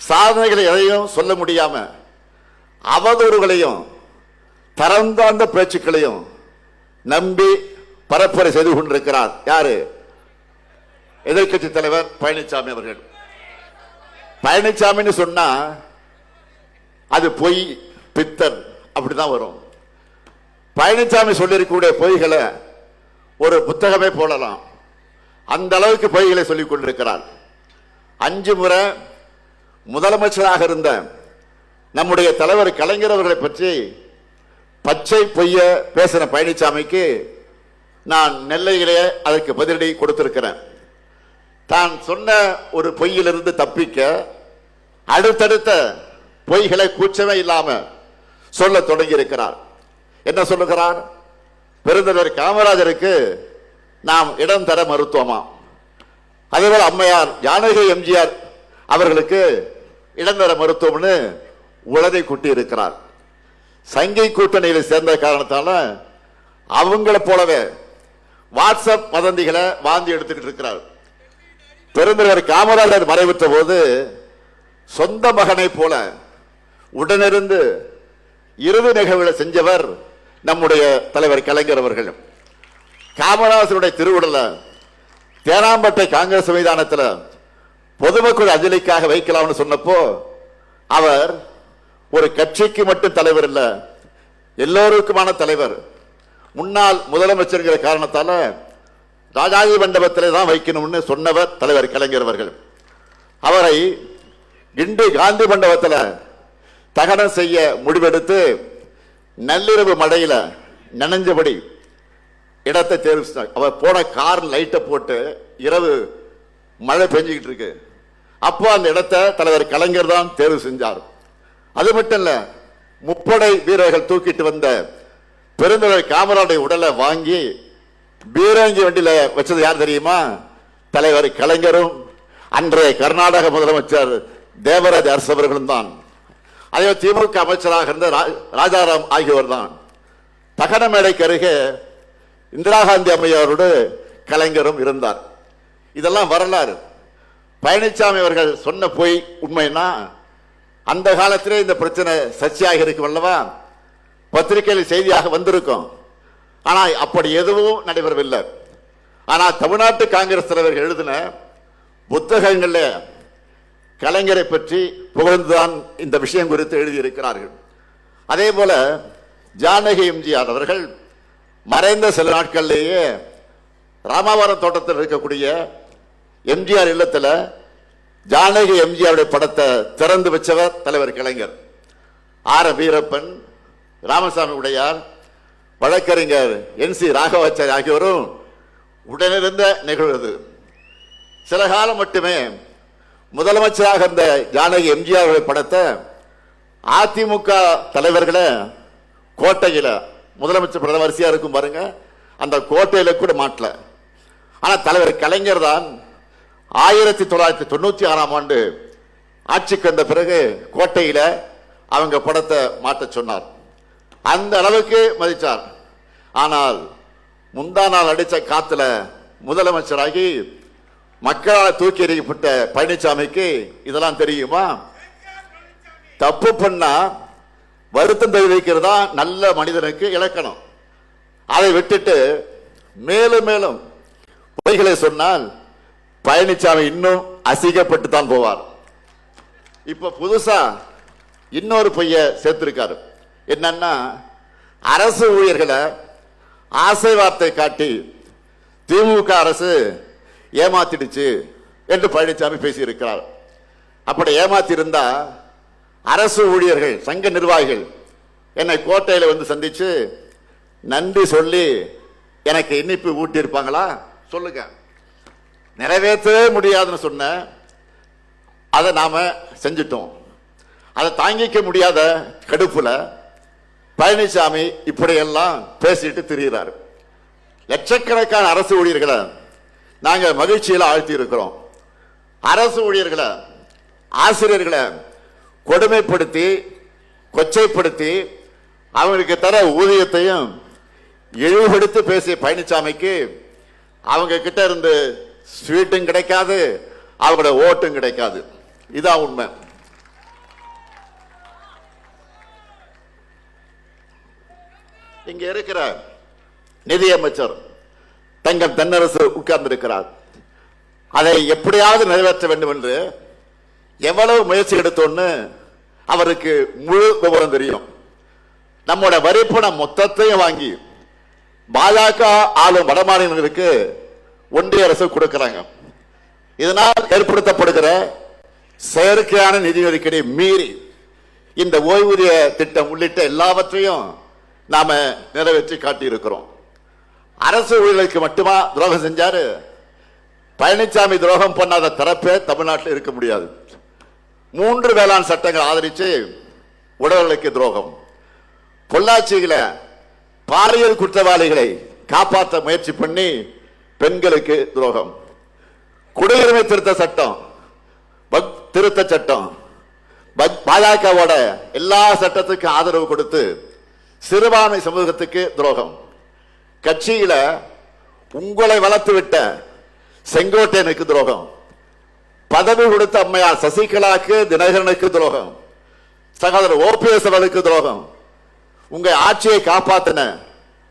சாதனைகளை எதையும் சொல்ல முடியாம அவதூறுகளையும் தரந்தாழ்ந்த பேச்சுக்களையும் நம்பி பரப்புரை செய்து கொண்டிருக்கிறார். யாரு? எதிர்கட்சி தலைவர் பழனிசாமி அவர்கள். பழனிசாமின்னு சொன்னா அது பொய், பித்தர் அப்படிதான் வரும். பழனிசாமி சொல்லிருக்கக்கூடிய பொய்களை ஒரு புத்தகமே போடலாம். அந்த அளவுக்கு பொய்களை சொல்லிக் கொண்டிருக்கிறார். 5 முறை முதலமைச்சராக இருந்த நம்முடைய தலைவர் கலைஞர் அவர்களை பற்றி பச்சை பொய்ய பேசின பழனிசாமிக்கு நான் நெல்லையிலே அதற்கு பதிலடி கொடுத்திருக்கிறேன். தான் சொன்ன ஒரு பொய்யிலிருந்து தப்பிக்க அடுத்தடுத்த பொய்களை கூச்சமே இல்லாம சொல்ல தொடங்கி இருக்கிறார். என்ன சொல்லுகிறார்? பெருந்தலைவர் காமராஜருக்கு நாம் இடம் தர மறுத்தோமா, அதேபோல அம்மையார் ஜானகி எம்ஜிஆர் அவர்களுக்கு இடம் தர மறுத்தோம்னு உளதை கூட்டி இருக்கிறார். சங்கை கூட்டணியில் சேர்ந்த காரணத்தால அவங்கள போலவே வாட்ஸ்அப் வதந்திகளை வாந்தி எடுத்துக்கிட்டு இருக்கிறார். பெருந்தலைவர் காமராஜர் மறைவிட்ட போது சொந்த மகனை போல உடனிருந்து இறுதி நிகழ்வுகளை செஞ்சவர் நம்முடைய தலைவர் கலைஞர் அவர்கள். காமராஜருடைய திருவுடல தேனாம்பட்டை காங்கிரஸ் மைதானத்தில் பொதுமக்கள் அஞ்சலிக்காக வைக்கலாம்னு சொன்னப்போ அவர் ஒரு கட்சிக்கு மட்டும் தலைவர் இல்ல, எல்லோருக்குமான தலைவர், முன்னாள் முதலமைச்சர் காரணத்தால ராஜாஜி மண்டபத்திலே தான் வைக்கணும்னு சொன்னவர் தலைவர் கலைஞர் அவர்கள். அவரை கிண்டி காந்தி மண்டபத்தில் தகனம் செய்ய முடிவெடுத்து நள்ளிரவு மழையில நனைஞ்சபடி இடத்தை தேர்வு செஞ்சார். அவர் போன கார் லைட்டை போட்டு இரவு மழை பெஞ்சுக்கிட்டு இருக்கு. அப்போ அந்த இடத்தை தலைவர் கலைஞர் தான் தேர்வு செஞ்சார். அது மட்டும் இல்ல, முப்படை வீரர்கள் தூக்கிட்டு வந்த பெருந்தலைவர் காமராஜருடைய உடலை வாங்கி பீரங்கி வண்டியில வச்சது யார் தெரியுமா? தலைவர் கலைஞரும் அன்றைய கர்நாடக முதலமைச்சர் தேவராஜ அரசு அவர்களும் தான். அதே திமுக அமைச்சராக இருந்த ராஜாராம் ஆகியோர் தான். தகன மேடைக்கு அருகே இந்திரா காந்தி அம்மையாரோடு கலைஞரும் இருந்தார். இதெல்லாம் வரலாறு. பழனிசாமி அவர்கள் சொன்ன பொய் உண்மைன்னா அந்த காலத்திலே இந்த பிரச்சனை சர்ச்சையாக இருக்கும் அல்லவா, பத்திரிகையில் செய்தியாக வந்திருக்கும். ஆனால் அப்படி எதுவும் நடைபெறவில்லை. ஆனால் தமிழ்நாட்டு காங்கிரஸ் தலைவர்கள் எழுதின புத்தகங்கள்ல கலைஞரை பற்றி புகழ்ந்துதான் இந்த விஷயம் குறித்து எழுதியிருக்கிறார்கள். அதே போல ஜானகி எம்ஜிஆர் அவர்கள் மறைந்த சில நாட்களிலேயே ராமாவரம் தோட்டத்தில் இருக்கக்கூடிய எம்ஜிஆர் இல்லத்தில் ஜானகி எம்ஜிஆருடைய படத்தை திறந்து வச்சவர் தலைவர் கலைஞர். ஆர் வீரப்பன், ராமசாமி உடையார், வழக்கறிஞர் NC ராகவாச்சாரி ஆகியோரும் உடனிருந்த நிகழ்வு. சில காலம் மட்டுமே முதலமைச்சராக இருந்த ஜானகி எம்ஜிஆர் படத்தை அதிமுக தலைவர்களை கோட்டையில, முதலமைச்சர் பிரதமர் வரிசையா இருக்கும் பாருங்க, அந்த கோட்டையில கூட மாட்டல. ஆனா தலைவர் கலைஞர் தான் 1996ஆம் ஆண்டு ஆட்சிக்கு வந்த பிறகு கோட்டையில அவங்க படத்தை மாட்ட சொன்னார். அந்த அளவுக்கு மதிச்சார். ஆனால் முந்தா நாள் அடிச்ச காத்துல முதலமைச்சராகி மக்களால் தூக்கி எறியப்பட்ட பழனிசாமிக்கு இதெல்லாம் தெரியுமா? தப்பு பண்ணா வருத்தம் தெரிவிக்கிறதா நல்ல மனிதனுக்கு இலக்கணம். அதை விட்டுட்டு மேலும் மேலும் பொய்களை சொன்னால் பழனிசாமி இன்னும் அசிங்கப்பட்டு தான் போவார். இப்ப புதுசா இன்னொரு பொய்ய சேர்த்திருக்காரு. என்னன்னா, அரசு ஊழியர்களை ஆசை வார்த்தை காட்டி திமுக அரசு ஏமாத்திடுச்சு என்று பழனிசாமி பேசியிருக்கிறார். அப்படி ஏமாத்தி இருந்தா அரசு ஊழியர்கள் சங்க நிர்வாகிகள் என்னை கோட்டையில வந்து சந்திச்சு நன்றி சொல்லி எனக்கு இனிப்பு ஊட்டி இருப்பாங்களா? சொல்லுங்க. நிறைவேற்றவே முடியாதுன்னு சொன்ன அதை நாம செஞ்சிட்டோம். அதை தாங்கிக்க முடியாத கடுப்புல பழனிசாமி இப்படியெல்லாம் பேசிட்டு திரிகிறார். லட்சக்கணக்கான அரசு ஊழியர்களை நாங்க மகிழ்ச்சியில் ஆழ்த்தி இருக்கிறோம். அரசு ஊழியர்களை, ஆசிரியர்களை கொடுமைப்படுத்தி கொச்சைப்படுத்தி அவங்களுக்கு தர ஊதியத்தையும் இழிவுபடுத்தி பேசிய பழனிசாமிக்கு அவங்க கிட்ட இருந்து ஸ்வீட்டும் கிடைக்காது, அவங்களோட ஓட்டும் கிடைக்காது. இதான் உண்மை. இங்க இருக்கிற நிதியமைச்சர் தங்கம் தென்னரசு உட்கார்ந்திருக்கிறார். அதை எப்படியாவது நிறைவேற்ற வேண்டும் என்று எவ்வளவு முயற்சி எடுத்தோன்னு அவருக்கு முழு விவரம் தெரியும். நம்மோட வரிப்பணம் மொத்தத்தையும் வாங்கி பாஜக ஆளும் வடமாநிலங்களுக்கு ஒன்றிய அரசு கொடுக்கிறாங்க. இதனால் ஏற்படுத்தப்படுகிற செயற்கையான நிதி நெருக்கடி மீறி இந்த ஓய்வூதிய திட்டம் உள்ளிட்ட எல்லாவற்றையும் நாம நிறைவேற்றி காட்டியிருக்கிறோம். அரசு ஊழியர்களுக்கு மட்டுமா துரோகம் செஞ்சாரு? பழனிசாமி துரோகம் பண்ணாத தரப்பே தமிழ்நாட்டில் இருக்க முடியாது. 3 வேளாண் சட்டங்கள் ஆதரித்து உழவர்களுக்கு துரோகம், பொள்ளாச்சியில பாலியல் குற்றவாளிகளை காப்பாற்ற முயற்சி பண்ணி பெண்களுக்கு துரோகம், குடியுரிமை திருத்த சட்டம், திருத்த சட்டம், பாஜகவோட எல்லா சட்டத்துக்கும் ஆதரவு கொடுத்து சிறுபான்மை சமூகத்துக்கு துரோகம், கட்சியில உங்களை வளர்த்து விட்ட செங்கோட்டையனுக்கு துரோகம், பதவி கொடுத்த அம்மையார் சசிகலாக்கு தினகரனுக்கு துரோகம், சகோதரர் ஓபிஎஸ் அவர்களுக்கு துரோகம், உங்க ஆட்சியை காப்பாத்தின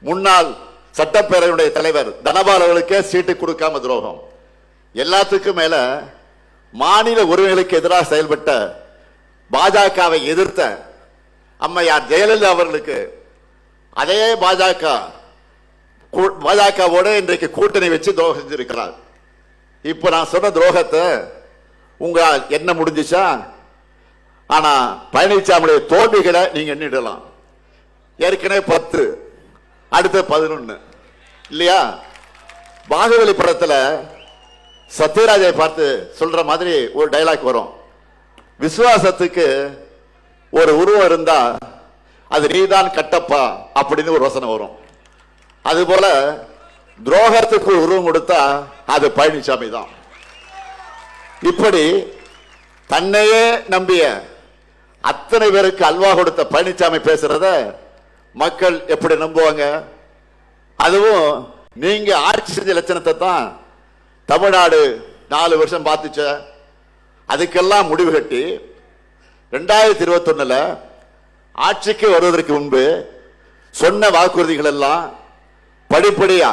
முன்னாள் சட்டப்பேரவையுடைய தலைவர் தனபால் அவர்களுக்கே சீட்டு கொடுக்காம துரோகம், எல்லாத்துக்கும் மேல மாநில உரிமைகளுக்கு எதிராக செயல்பட்ட பாஜகவை எதிர்த்த அம்மையார் ஜெயலலிதா அவர்களுக்கு அதே பாஜகவோடு இன்றைக்கு கூட்டணி வச்சு துரோகம் செஞ்சிருக்கிறார். இப்ப நான் சொன்ன துரோகத்தை உங்களால் என்ன முடிஞ்சிச்சா? ஆனா பழனிசாமியுடைய தோல்விகளை நீங்க எண்ணிடலாம். ஏற்கனவே 10, அடுத்த 11 இல்லையா? பாகுபலி படத்துல சத்யராஜை பார்த்து சொல்ற மாதிரி ஒரு டைலாக் வரும், விசுவாசத்துக்கு ஒரு உருவம் இருந்தா அது நீதான் கட்டப்பா அப்படின்னு ஒரு வசனம் வரும். அதுபோல துரோகத்துக்கு ஒரு உருவம் கொடுத்தா அது பழனிசாமி தான். இப்படி தன்னையே நம்பிய அத்தனை பேருக்கு அல்வா கொடுத்த பழனிசாமி பேசுறத மக்கள் எப்படி நம்புவாங்க? அதுவும் நீங்க ஆட்சி செஞ்ச லட்சணத்தை தான் தமிழ்நாடு 4 வருஷம் பார்த்துச்ச. அதுக்கெல்லாம் முடிவு கட்டி 2021 ஆட்சிக்கு வருவதற்கு முன்பு சொன்ன வாக்குறுதிகள் எல்லாம் படிப்படியா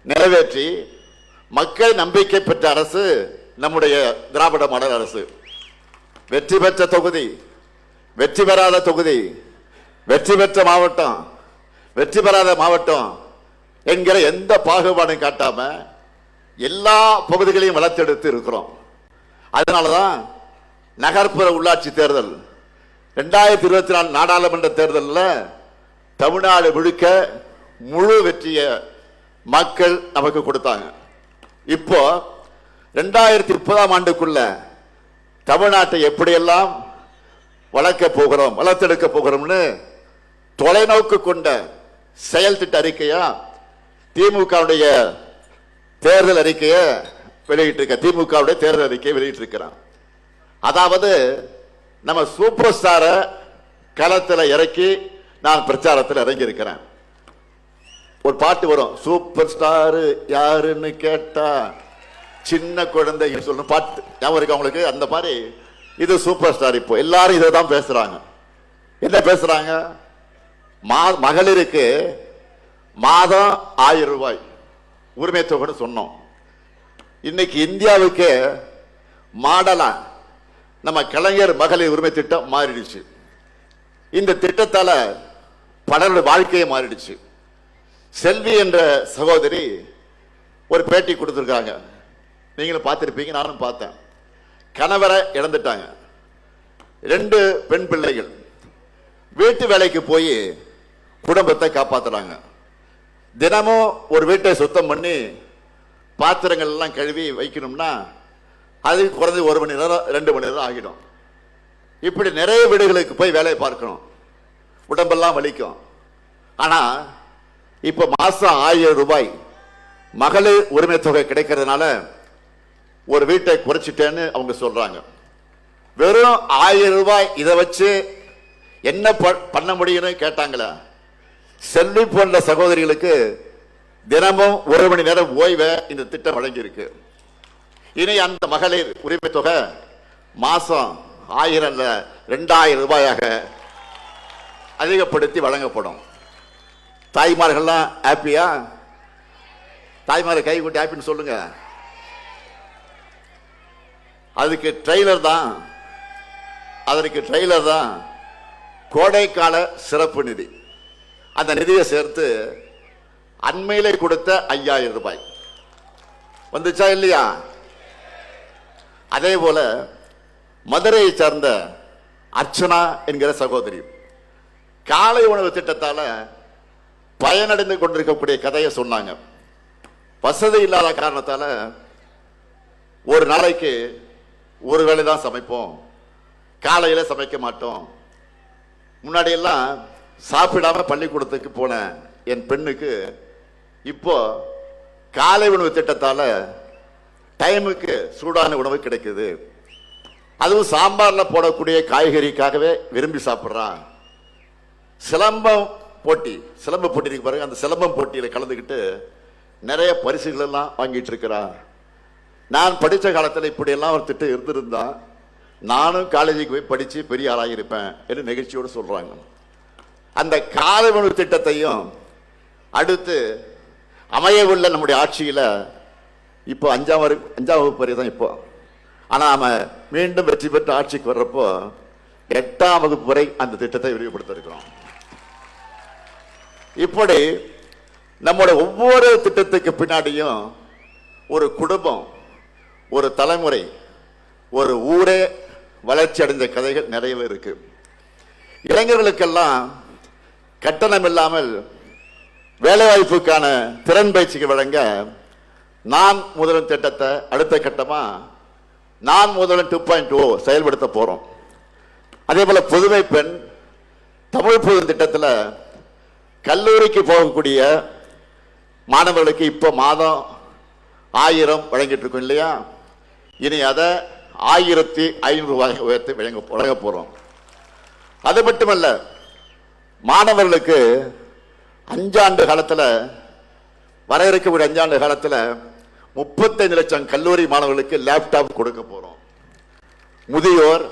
நிறைவேற்றி மக்கள் நம்பிக்கை பெற்ற அரசு நம்முடைய திராவிட மாடல் அரசு. வெற்றி பெற்ற தொகுதி, வெற்றி பெறாத தொகுதி, வெற்றி பெற்ற மாவட்டம், வெற்றி பெறாத மாவட்டம் என்கிற எந்த பாகுபாடும் காட்டாம எல்லா பகுதிகளையும் வளர்த்தெடுத்து இருக்கிறோம். அதனாலதான் நகர்ப்புற உள்ளாட்சி தேர்தல் 2024 நாடாளுமன்ற தேர்தலில் தமிழ்நாடு முழுக்க முழு வெற்றிய மக்கள் நமக்கு கொடுத்தாங்க. இப்போ 2030 ஆண்டுக்குள்ள தமிழ்நாட்டை எப்படியெல்லாம் வளர்க்க போகிறோம், வளர்த்தெடுக்க போகிறோம்னு தொலைநோக்கு கொண்ட செயல் திட்ட அறிக்கையா திமுகவுடைய தேர்தல் அறிக்கையை வெளியிட்டிருக்க, திமுகவுடைய தேர்தல் அறிக்கையை வெளியிட்டிருக்கிறான். அதாவது நம்ம சூப்பர் ஸ்டாரை களத்தில் இறக்கி நான் பிரச்சாரத்தில் இறங்கி இருக்கிறேன். ஒரு பாட்டு வரும், சூப்பர் ஸ்டார் யாருன்னு கேட்டா சின்ன குழந்தை சொல்லணும் பாட்டு ஞாபகம் இருக்கு அவங்களுக்கு? அந்த மாதிரி இது சூப்பர் ஸ்டார். இப்போ எல்லாரும் இதை தான் பேசுறாங்க. என்ன பேசுறாங்க? மகளிருக்கு மாதம் 1000 ரூபாய் உரிமை தொகைன்னு சொன்னோம். இன்னைக்கு இந்தியாவுக்கு மாடலா நம்ம கலைஞர் மகளிர் உரிமை திட்டம் மாறிடுச்சு. இந்த திட்டத்தால பலருடைய வாழ்க்கையை மாறிடுச்சு. செல்வி என்ற சகோதரி ஒரு பேட்டி கொடுத்துருக்காங்க, நீங்களும் பார்த்திருப்பீங்க, நானும் பார்த்தேன். கணவரை இழந்துட்டாங்க, 2 பெண் பிள்ளைகள், வீட்டு வேலைக்கு போய் குடும்பத்தை காப்பாத்துறாங்க. தினமும் ஒரு வீட்டை சுத்தம் பண்ணி பாத்திரங்கள் எல்லாம் கழுவி வைக்கணும்னா அதுக்கு குறைஞ்சு 1 மணி நேரம் 2 மணி நேரம் ஆகிடும். இப்படி நிறைய வீடுகளுக்கு போய் வேலையை பார்க்கணும், உடம்பெல்லாம் வலிக்கும். ஆனா இப்ப மாசம் 1000 ரூபாய் மகளிர் உரிமை தொகை கிடைக்கிறதுனால ஒரு வீட்டை குறைச்சிட்டேன்னு அவங்க சொல்றாங்க. வெறும் 1000 ரூபாய் இதை வச்சு என்ன பண்ண முடியும்னு கேட்டாங்களா? செல்வி போன்ற சகோதரிகளுக்கு தினமும் 1 மணி நேரம் ஓய்வை இந்த திட்டம் வழங்கி இருக்கு. இனி அந்த மகளிர் உரிமை தொகை மாசம் 1000 இல்ல 2000 ரூபாயாக அதிகப்படுத்தி வழங்கப்படும். தாய்மார்கள்லாம் ஹாப்பியா? தாய்மாரை கை கூட்டி ஹாப்பின்னு சொல்லுங்க. அதுக்கு ட்ரெய்லர் தான் கோடைக்கால சிறப்பு நிதி. அந்த நிதியை சேர்த்து அண்மையிலே கொடுத்த 5000 ரூபாய் வந்துச்சா இல்லையா? அதே போல மதுரையை சார்ந்த அர்ச்சனா என்கிற சகோதரி காலை உணவு திட்டத்தால பயனடைந்து கொண்டிருக்கக்கூடிய கதையை சொன்னாங்க. வசதி இல்லாத காரணத்தால ஒரு நாளைக்கு ஒரு வேளை தான் சமைப்போம், காலையில சமைக்க மாட்டோம். முன்னாடி எல்லாம் சாப்பிடாம பள்ளிக்கூடத்துக்கு போன என் பெண்ணுக்கு இப்போ காலை உணவு திட்டத்தால டைமுக்கு சூடான உணவு கிடைக்குது. அதுவும் சாம்பார்ல போடக்கூடிய காய்கறிக்காகவே விரும்பி சாப்பிட்றான். சிலம்ப போட்டி இருக்கு பாருங்க, அந்த சிலம்பம் போட்டியில கலந்துக்கிட்டு நிறைய பரிசுகள் எல்லாம் வாங்கிட்டு இருக்கிறான். நான் படித்த காலத்தில் இப்படி எல்லாம் ஒரு திட்டம் இருந்திருந்தா நானும் காலேஜுக்கு போய் படிச்சு பெரிய ஆளாகிருப்பேன் என்று நெகிழ்ச்சியோடு சொல்றாங்க. அந்த காலை உணவு திட்டத்தையும் அடுத்து அமைய உள்ள நம்முடைய ஆட்சியில இப்போ 5ஆம் வகுப்பு வரை தான் இப்போ. ஆனா நாம மீண்டும் வெற்றி பெற்று ஆட்சிக்கு வர்றப்போ 8ஆம் வகுப்பு வரை அந்த திட்டத்தை விரிவுபடுத்த இருக்கிறோம். இப்படி நம்முடைய ஒவ்வொரு திட்டத்துக்கு பின்னாடியும் ஒரு குடும்பம், ஒரு தலைமுறை, ஒரு ஊரே வளர்ச்சி அடைந்த கதைகள் நிறையவே இருக்கு. இளைஞர்களுக்கெல்லாம் கட்டணம் இல்லாமல் வேலைவாய்ப்புக்கான திறன் பயிற்சிக்கு வழங்க நான் முதல்வன் திட்டத்தை அடுத்த கட்டமா நான் முதல்வன் 2.0 செயல்படுத்த போறோம். அதே போல புதுமை பெண் தமிழ் புது திட்டத்தில் கல்லூரிக்கு போகக்கூடிய மாணவர்களுக்கு இப்போ மாதம் 1000 வழங்கிட்டு இருக்கோம் இல்லையா? இனி அதை 1500 ரூபாய் உயர்த்தி வழங்க போறோம். அது மட்டுமல்ல, மாணவர்களுக்கு 5 ஆண்டு காலத்தில் வர இருக்கக்கூடிய 5 ஆண்டு காலத்தில் 35 லட்சம் கல்லூரி மாணவர்களுக்கு லேப்டாப் கொடுக்க போறோம். முதியோர்,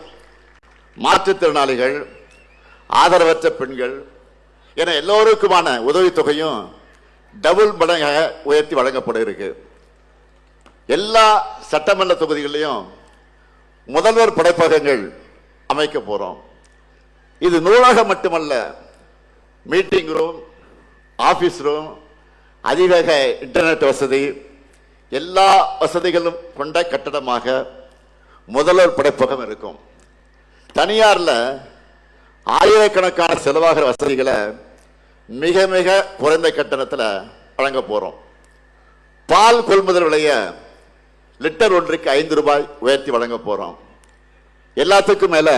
மாற்றுத்திறனாளிகள், ஆதரவற்ற பெண்கள் என எல்லோருக்குமான உதவித்தொகையும் டபுள் மடங்காக உயர்த்தி வழங்கப்பட இருக்கு. எல்லா சட்டமன்ற தொகுதிகளிலும் முதல்வர் படைப்பகங்கள் அமைக்க போறோம். இது நூலகம் மட்டுமல்ல, மீட்டிங் ரூம், ஆபீஸ் ரூம், அதிவேக இன்டர்நெட் வசதி, எல்லா வசதிகளும் கொண்ட கட்டடமாக முதல்வர் படைப்பகம் இருக்கும். தனியார்ல ஆயிரக்கணக்கான செலவாகிற வசதிகளை மிக மிக குறைந்த கட்டணத்தில் வழங்க போறோம். பால் கொள்முதல் விலைய லிட்டர் ஒன்றுக்கு 5 ரூபாய் உயர்த்தி வழங்க போறோம். எல்லாத்துக்கும் மேல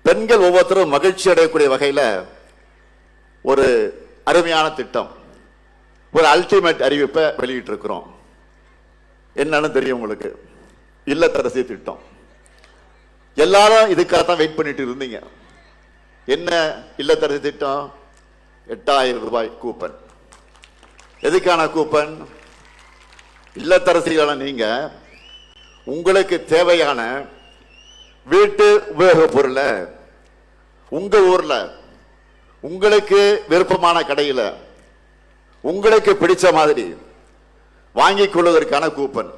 பெண்கள் ஒவ்வொருத்தரும் மகிழ்ச்சி அடையக்கூடிய வகையில் ஒரு அருமையான திட்டம், ஒரு அல்டிமேட் அறிவிப்பை வெளியிட்டு இருக்கிறோம். என்னன்னு தெரியும் உங்களுக்கு? இல்லத்தரசி திட்டம். எல்லாரும் இதுக்காகத்தான் வெயிட் பண்ணிட்டு இருந்தீங்க. என்ன இல்லத்தரசி திட்டம்? 8000 ரூபாய் கூப்பன். எதுக்கான கூப்பன்? இல்லத்தரசிகளான நீங்க உங்களுக்கு தேவையான வீட்டு உபயோக பொருளை உங்க ஊர்ல உங்களுக்கு விருப்பமான கடையில் உங்களுக்கு பிடிச்ச மாதிரி வாங்கிக் கொள்வதற்கான கூப்பன்.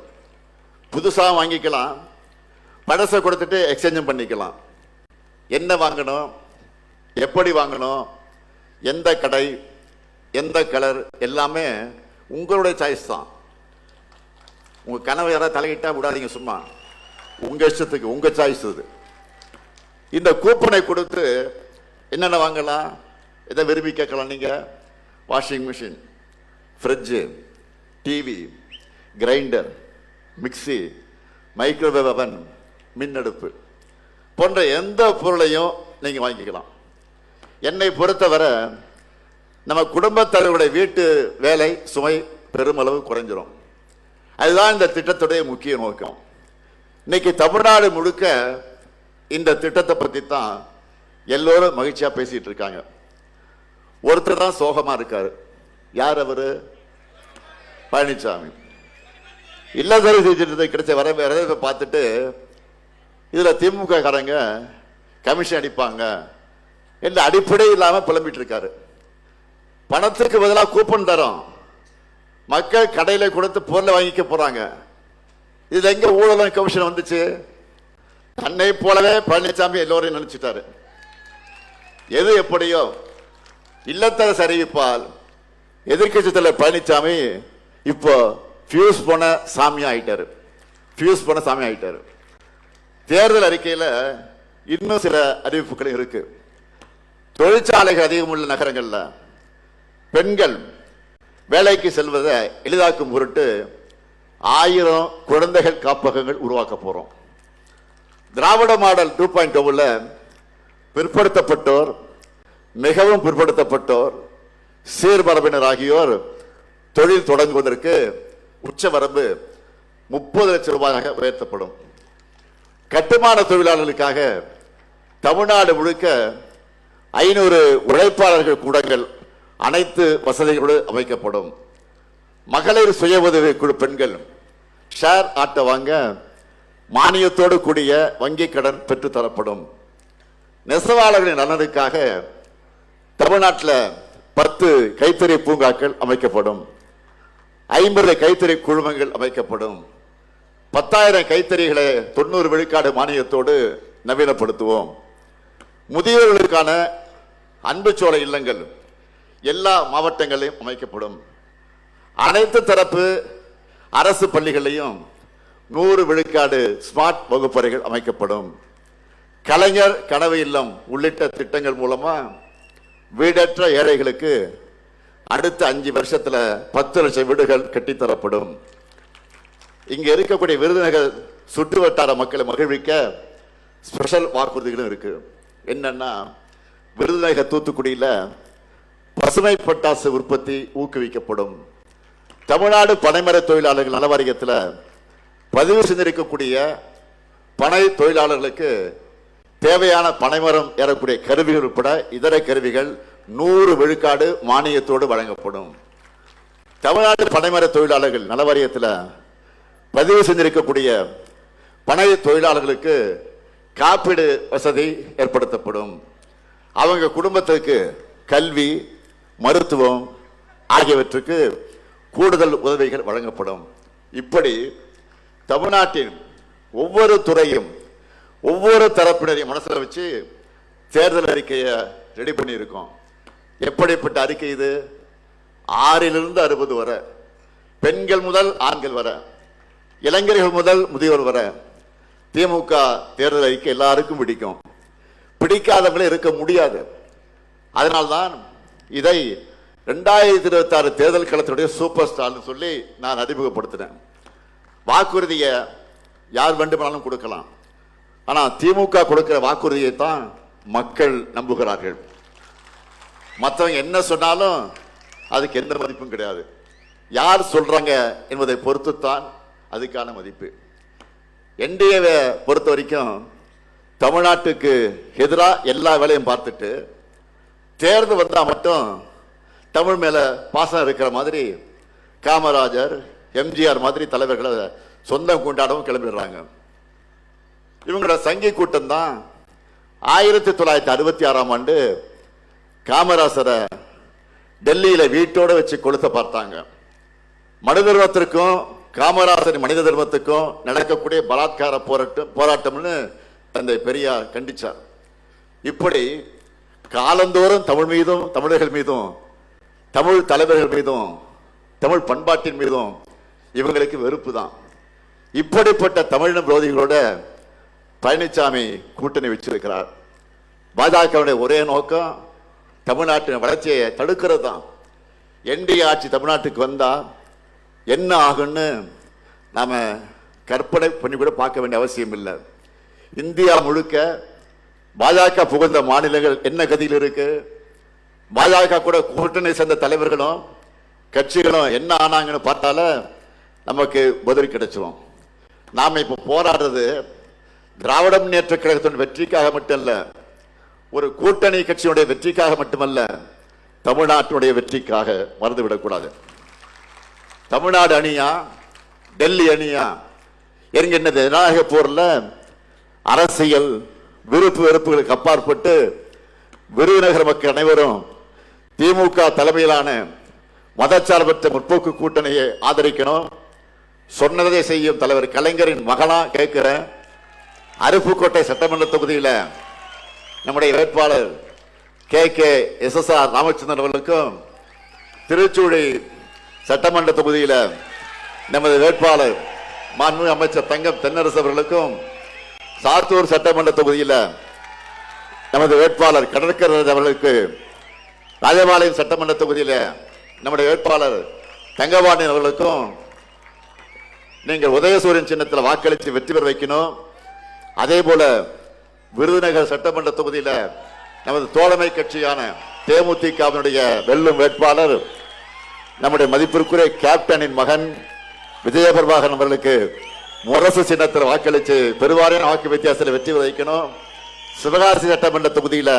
புதுசா வாங்கிக்கலாம், பழசை கொடுத்துட்டு எக்ஸ்சேஞ்சும் பண்ணிக்கலாம். என்ன வாங்கணும், எப்படி வாங்கணும், எந்த கடை, எந்த கலர், எல்லாமே உங்களுடைய சாய்ஸ் தான். உங்க கனவு யாராவது தலையிட்டா விடாதீங்க, சும்மா உங்க இஷ்டத்துக்கு, உங்க சாய்ஸ் இது. இந்த கூப்பனை கொடுத்து என்னென்ன வாங்கலாம், எதை விரும்பி கேட்கலாம் நீங்க? Washing machine, fridge, TV, grinder, mixie, microwave oven, மின்னடுப்பு போன்ற எந்த பொருளையும் நீங்க வாங்கிக்கலாம். என்னை பொறுத்தவரை நம்ம குடும்பத்தலைவருடைய வீட்டு வேலை சுமை பெருமளவு குறைஞ்சிரும். அதுதான் இந்த திட்டத்துடைய முக்கிய நோக்கம். இன்னைக்கு தமிழ்நாடு முழுக்க இந்த திட்டத்தை பத்தி தான் எல்லோரும் மகிழ்ச்சியா பேசிட்டு இருக்காங்க. ஒருத்தர் தான் சோகமா இருக்காரு. யார் அவரு? பழனிசாமி. இல்லத்தரசி திட்டத்தை கிடைச்ச வரவேற்பை பார்த்துட்டு இதுல திமுக காரங்க கமிஷன் அடிப்பாங்க என்ற அடிப்படை இல்லாம புலம்பிட்டு இருக்காரு. பணத்துக்கு பதிலாக கூப்பன் தரோம். மக்கள் கடையில கொடுத்து பொருளை வாங்கிக்க போறாங்க. இது எங்க ஊழலும் கமிஷன் வந்துச்சு? தன்னை போலவே பழனிசாமி எல்லோரையும் நினைச்சிட்டாரு. எது எப்படியோ இல்லத்தரசு அறிவிப்பால் எதிர்கட்சி தலைவர் பழனிசாமி இப்போ ஃபியூஸ் போன சாமி ஆயிட்டாரு. தேர்தல் அறிக்கையில் இன்னும் சில அறிவிப்புகள் இருக்கு. தொழிற்சாலைகள் அதிகமுள்ள நகரங்கள்ல பெண்கள் வேலைக்கு செல்வதை எளிதாக்கும் பொருட்டு 1000 குழந்தைகள் காப்பகங்கள் உருவாக்க போறோம். திராவிட மாடல் 2.0 பிற்படுத்தப்பட்டோர், மிகவும் பிற்படுத்தப்பட்டோர், சீர்மரபினர் ஆகியோர் தொழில் தொடங்குவதற்கு உச்சவரம்பு 30 லட்சம் ரூபாயாக உயர்த்தப்படும். கட்டுமான தொழிலாளர்களுக்காக தமிழ்நாடு முழுக்க 500 உழைப்பாளர்கள் கூடங்கள் அனைத்து வசதிகளோடு அமைக்கப்படும். மகளிர் சுய உதவி குழு பெண்கள் ஷேர் ஆட்டோ வாங்க மானியத்தோடு கூடிய வங்கி கடன் பெற்றுத்தரப்படும். நெசவாளர்களின் நலனுக்காக தமிழ்நாட்டில் 10 கைத்தறி பூங்காக்கள் அமைக்கப்படும். 50 கைத்தறி குழுமங்கள் அமைக்கப்படும். 10,000 கைத்தறிகளை 90 விழுக்காடு மானியத்தோடு நவீனப்படுத்துவோம். முதியோர்களுக்கான அன்புச்சோலை இல்லங்கள் எல்லா மாவட்டங்களிலும் அமைக்கப்படும். அனைத்து தரப்பு அரசு பள்ளிகளிலும் 100 விழுக்காடு ஸ்மார்ட் வகுப்பறைகள் அமைக்கப்படும். கலைஞர் கனவு இல்லம் உள்ளிட்ட திட்டங்கள் மூலமா வீடற்ற ஏழைகளுக்கு அடுத்த 5 வருஷத்துல 10 லட்சம் வீடுகள் கட்டித்தரப்படும். இங்க இருக்கக்கூடிய விருதுநகர் சுற்று வட்டார மக்களை மகிழ்விக்க ஸ்பெஷல் வாக்குறுதிகளும் இருக்கு. என்னன்னா, விருதுநகர் தூத்துக்குடியில பசுமை பட்டாசு உற்பத்தி ஊக்குவிக்கப்படும். தமிழ்நாடு பனைமர தொழிலாளர்கள் நல வாரியத்தில் பதிவு செஞ்சிருக்கக்கூடிய பனை தொழிலாளர்களுக்கு தேவையான பனைமரம் ஏறக்கூடிய கருவிகள் உட்பட இதர கருவிகள் 100 விழுக்காடு மானியத்தோடு வழங்கப்படும். தமிழ்நாடு பனைமர தொழிலாளர்கள் நல வாரியத்தில் பதிவு செஞ்சிருக்கக்கூடிய பனை தொழிலாளர்களுக்கு காப்பீடு வசதி ஏற்படுத்தப்படும். அவங்க குடும்பத்திற்கு கல்வி, மருத்துவம் ஆகியவற்றுக்கு கூடுதல் உதவிகள் வழங்கப்படும். இப்படி தமிழ்நாட்டின் ஒவ்வொரு துறையும் ஒவ்வொரு தரப்பினரையும் மனசில் வச்சு தேர்தல் அறிக்கையை ரெடி பண்ணி இருக்கோம். எப்படிப்பட்ட அறிக்கை இது? 6லிருந்து 60 வரை, பெண்கள் முதல் ஆண்கள் வரை, இளைஞர்கள் முதல் முதியோர் வரை. திமுக தேர்தல் அறிக்கை எல்லாருக்கும் பிடிக்கும், பிடிக்காதவங்களே இருக்க முடியாது. அதனால்தான் இதை 2026 தேர்தல் களத்தினுடைய சூப்பர் ஸ்டார்னு சொல்லி நான் அறிமுகப்படுத்தினேன். வாக்குறுதியை யார் வேண்டுமானாலும் கொடுக்கலாம், ஆனா திமுக கொடுக்கிற வாக்குறுதியை தான் மக்கள் நம்புகிறார்கள். மற்றவங்க என்ன சொன்னாலும் அதுக்கு எந்த மதிப்பும் கிடையாது. யார் சொல்றாங்க என்பதை பொறுத்துத்தான் அதுக்கான மதிப்பு. என்டிஏவை பொறுத்த வரைக்கும் தமிழ்நாட்டுக்கு எதிராக எல்லா வேலையும் பார்த்துட்டு தேர்தல் வந்தா மட்டும் தமிழ் மேல பாசம் இருக்கிற மாதிரி காமராஜர், எம்ஜிஆர் மாதிரி தலைவர்களை சொந்தம் கொண்டாடவும் கிளம்பிடுறாங்க. இவங்களோட சங்கி கூட்டம் தான் 1966ஆம் ஆண்டு காமராசரை டெல்லியில வீட்டோட வச்சு கொளுத்த பார்த்தாங்க. மனித தர்மத்திற்கும் காமராசரின் மனித தர்மத்துக்கும் நடக்கக்கூடிய பலாத்கார போராட்டம்னு தந்தை பெரியார் கண்டிச்சார். இப்படி காலந்தோறும் தமிழ் மீதும், தமிழர்கள் மீதும், தமிழ் தலைவர்கள் மீதும், தமிழ் பண்பாட்டின் மீதும் இவங்களுக்கு வெறுப்பு தான். இப்படிப்பட்ட தமிழின விரோதிகளோட பழனிசாமி கூட்டணி வச்சிருக்கிறார். பாஜகவுடைய ஒரே நோக்கம் தமிழ்நாட்டின் வளர்ச்சியை தடுக்கிறது தான். என்டிஏ ஆட்சி தமிழ்நாட்டுக்கு வந்தா என்ன ஆகுன்னு நாம கற்பனை பண்ணி கூட பார்க்க வேண்டிய அவசியம் இல்லை. இந்தியா முழுக்க பாஜக புகழ்ந்த மாநிலங்கள் என்ன கதியில் இருக்கு? பாஜக கூட கூட்டணி சேர்ந்த தலைவர்களும் கட்சிகளும் என்ன ஆனாங்கன்னு பார்த்தால நமக்கு பதில் கிடைச்சிடும். நாம இப்ப போராடுறது திராவிட முன்னேற்ற கழகத்தின் வெற்றிக்காக மட்டுமல்ல, ஒரு கூட்டணி கட்சியுடைய வெற்றிக்காக மட்டுமல்ல, தமிழ்நாட்டினுடைய வெற்றிக்காக. மறந்துவிடக்கூடாது. தமிழ்நாடு அணியா, டெல்லி அணியா என்கின்ற ஜனநாயக போர்ல அரசியல் விருப்பு வெறுப்புகளுக்கு அப்பாற்பட்டு விருதுநகர் மக்கள் அனைவரும் திமுக தலைமையிலான மதச்சார்பற்ற முற்போக்கு கூட்டணியை ஆதரிக்கணும். சொன்னதை செய்யும் தலைவர் கலைஞரின் மகனா கேட்கிற அருப்புக்கோட்டை சட்டமன்ற தொகுதியில் நம்முடைய வேட்பாளர் KKSSR ராமச்சந்திரன் அவர்களுக்கும், திருச்சூழி சட்டமன்ற தொகுதியில் நமது வேட்பாளர் மாண்புமிகு அமைச்சர் தங்கம் தென்னரசு அவர்களுக்கும், சாத்தூர் சட்டமன்ற தொகுதியில் நமது வேட்பாளர் கடற்கரை அவர்களுக்கு, ராஜபாளையம் சட்டமன்ற தொகுதியில் நம்முடைய வேட்பாளர் தங்கபாண்டியன் அவர்களுக்கும் நீங்கள் உதயசூரியன் சின்னத்தில் வாக்களித்து வெற்றி பெற வைக்கணும். அதே போல விருதுநகர் சட்டமன்ற தொகுதியில் நமது தோழமை கட்சியான தேமுதிகவினுடைய வெல்லும் வேட்பாளர் நம்முடைய மதிப்பிற்குரிய கேப்டனின் மகன் விஜயபிரபாகரன் அவர்களுக்கு முரசு சின்னத்தில் வாக்களித்து பெருவாரியான வாக்கு வித்தியாசத்தில் வெற்றி பெற வைக்கணும். சிவகாசி சட்டமன்ற தொகுதியில்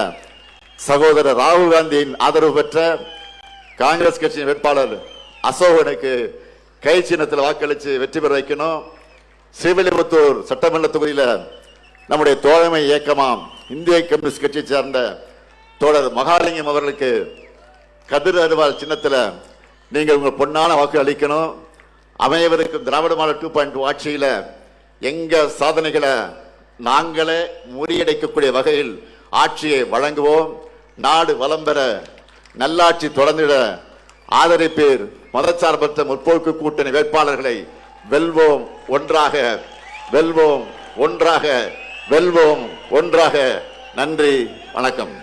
சகோதரர் ராகுல் காந்தியின் ஆதரவு பெற்ற காங்கிரஸ் கட்சியின் வேட்பாளர் அசோகனுக்கு கை சின்னத்தில் வாக்களித்து வெற்றி பெற வைக்கணும். ஸ்ரீவில்லிபுத்தூர் சட்டமன்ற தொகுதியில் நம்முடைய தோழமை இயக்கமாம் இந்திய கம்யூனிஸ்ட் கட்சியை சேர்ந்த தோழர் மகாலிங்கம் அவர்களுக்கு கதிர் அருவாள் சின்னத்தில் நீங்கள் உங்கள் பொன்னான வாக்கு அளிக்கணும். அமையவருக்கும் திராவிட மாடல் 2.0 ஆட்சியில் எங்க சாதனைகளை நாங்களே முறியடைக்கக்கூடிய வகையில் ஆட்சியை வழங்குவோம். நாடு வளம் பெற, நல்லாட்சி தொடர்ந்திட ஆதரிப்பீர். மதச்சார்பற்ற முற்போக்கு கூட்டணி வேட்பாளர்களை வெல்வோம் ஒன்றாக, வெல்வோம் ஒன்றாக, வெல்வோம் ஒன்றாக. நன்றி, வணக்கம்.